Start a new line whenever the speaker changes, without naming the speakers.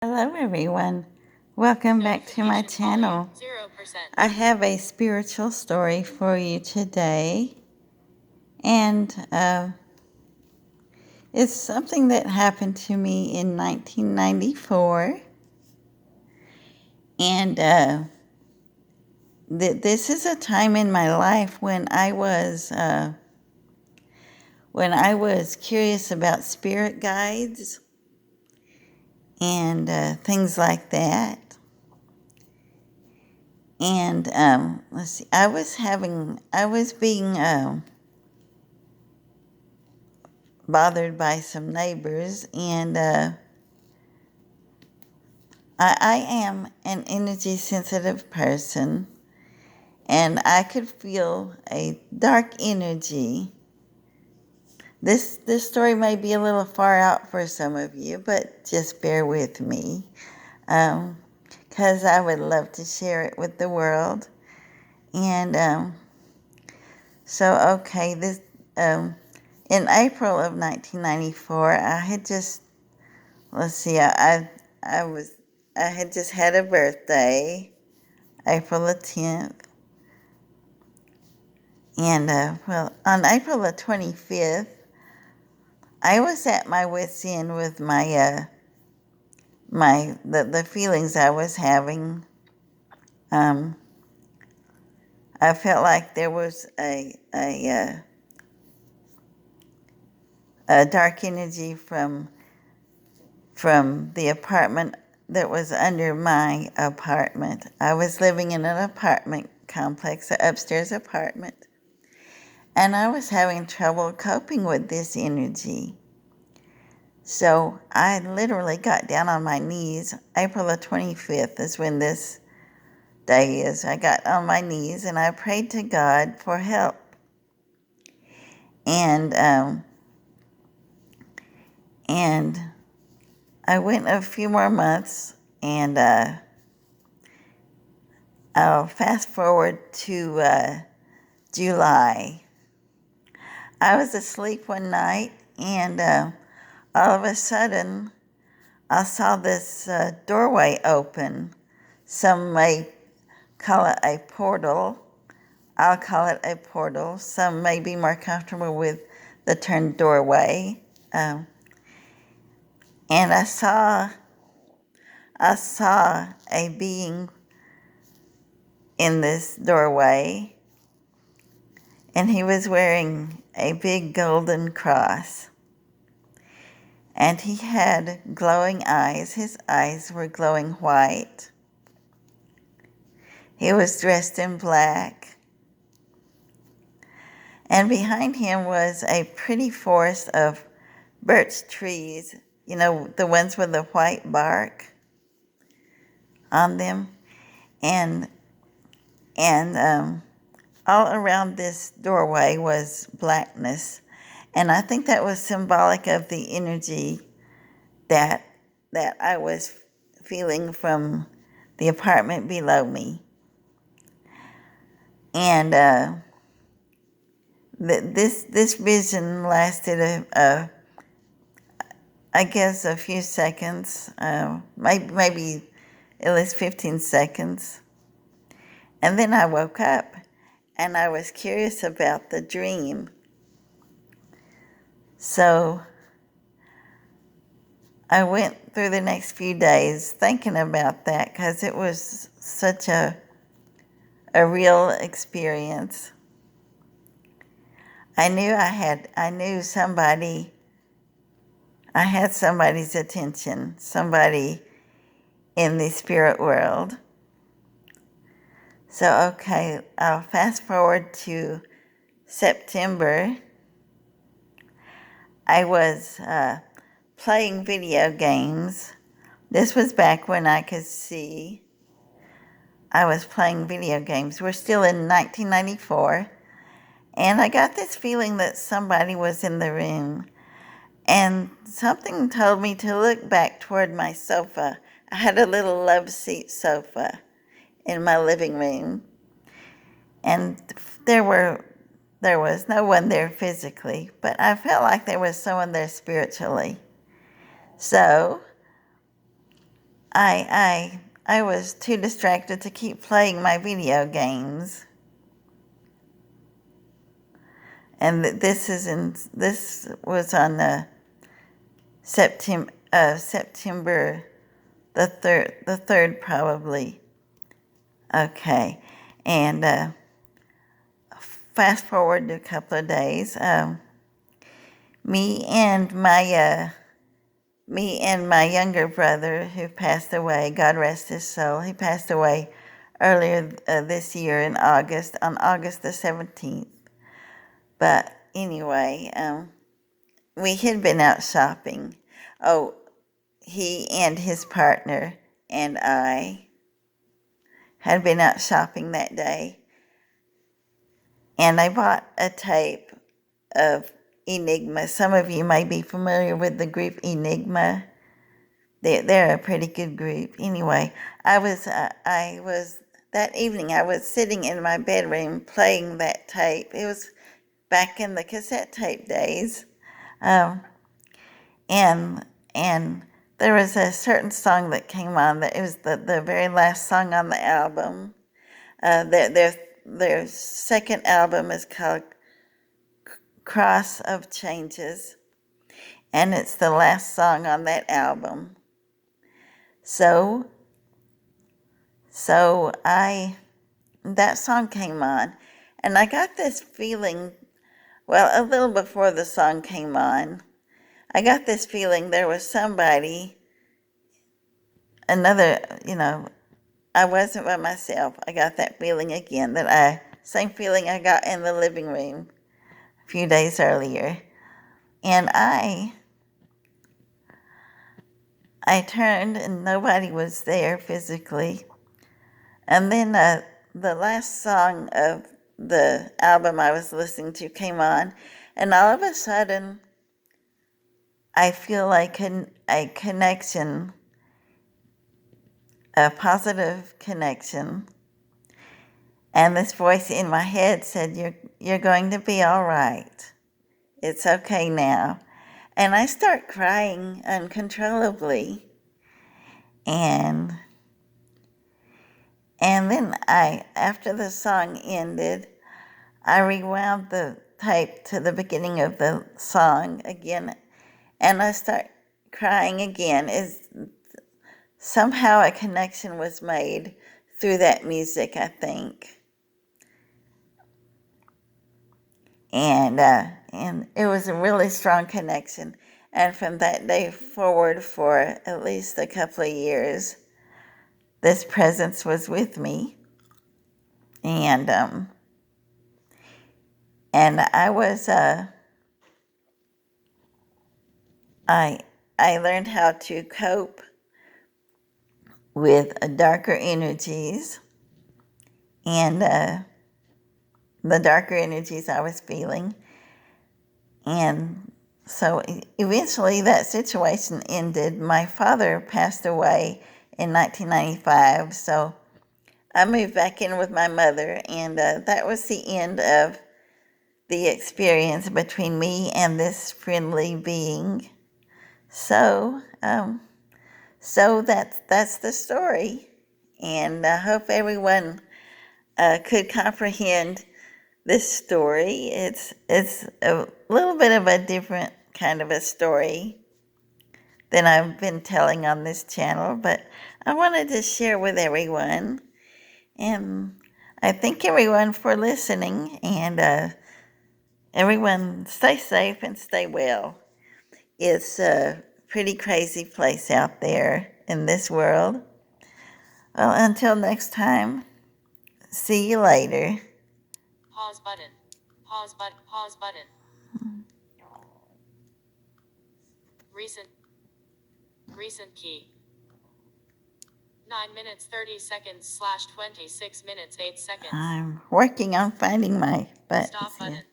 Hello, everyone. Welcome back to my channel. I have a spiritual story for you today, and it's something that happened to me in 1994. And this is a time in my life when I was curious about spirit guides and things like that. And let's see, I was being bothered by some neighbors, and I am an energy sensitive person, and I could feel a dark energy. This story may be a little far out for some of you, but just bear with me, because I would love to share it with the world. And okay, this in April of 1994, I had just let's see, I was I had just had a birthday, April the 10th, and on April the 25th, I was at my wit's end with the feelings I was having. Um, I felt like there was a dark energy from the apartment that was under my apartment. I was living in an apartment complex, an upstairs apartment, and I was having trouble coping with this energy. So I literally got down on my knees. April the 25th is when this day is. I got on my knees and I prayed to God for help. And and I went a few more months, and I'll fast forward to July. I was asleep one night, and all of a sudden, I saw this doorway open. Some may call it a portal. I'll call it a portal. Some may be more comfortable with the term doorway. And I saw a being in this doorway, and he was wearing a big golden cross. And he had glowing eyes. His eyes were glowing white. He was dressed in black. And behind him was a pretty forest of birch trees, you know, the ones with the white bark on them. And all around this doorway was blackness. And I think that was symbolic of the energy that I was feeling from the apartment below me. And this vision lasted I guess a few seconds, maybe at least 15 seconds. And then I woke up, and I was curious about the dream. So I went through the next few days thinking about that, because it was such a real experience. I knew somebody, I had somebody's attention, somebody in the spirit world. So, okay, I'll fast forward to September. I was playing video games. This was back when I could see. I was playing video games. We're still in 1994. And I got this feeling that somebody was in the room. And something told me to look back toward my sofa. I had a little love seat sofa in my living room. And there was no one there physically, but I felt like there was someone there spiritually. So I was too distracted to keep playing my video games. And this was on September the third probably. Okay, and fast forward to a couple of days. Me and my younger brother who passed away, God rest his soul, he passed away earlier this year in August, on August the 17th. But anyway, we had been out shopping. Oh, he and his partner and I had been out shopping that day, and I bought a tape of Enigma. Some of you may be familiar with the group Enigma. They're a pretty good group. Anyway, I was that evening. I was sitting in my bedroom playing that tape. It was back in the cassette tape days, um, and and there was a certain song that came on. That it was the very last song on the album. Their second album is called Cross of Changes, and it's the last song on that album. So that song came on, and I got this feeling. Well, a little before the song came on, I got this feeling there was somebody, another. I wasn't by myself. I got that feeling again, same feeling I got in the living room a few days earlier. And I turned and nobody was there physically. And then the last song of the album I was listening to came on, and all of a sudden I feel like a connection, a positive connection. And this voice in my head said, "You're going to be all right. It's okay now." And I start crying uncontrollably. And then after the song ended, I rewound the tape to the beginning of the song again, and I start crying again. Somehow a connection was made through that music, I think. And it was a really strong connection. And from that day forward, for at least a couple of years, this presence was with me, and I was I learned how to cope with darker energies, and the darker energies I was feeling. And so eventually that situation ended. My father passed away in 1995, so I moved back in with my mother, and that was the end of the experience between me and this friendly being. So, that's the story, and I hope everyone could comprehend this story. It's a little bit of a different kind of a story than I've been telling on this channel, but I wanted to share with everyone. And I thank everyone for listening, and everyone stay safe and stay well. It's a pretty crazy place out there in this world. Well, until next time, see you later.
Pause button. Pause button. Pause button. Recent key. 9 minutes 30 seconds / 26 minutes 8 seconds.
I'm working on finding my buttons
Stop button.
here.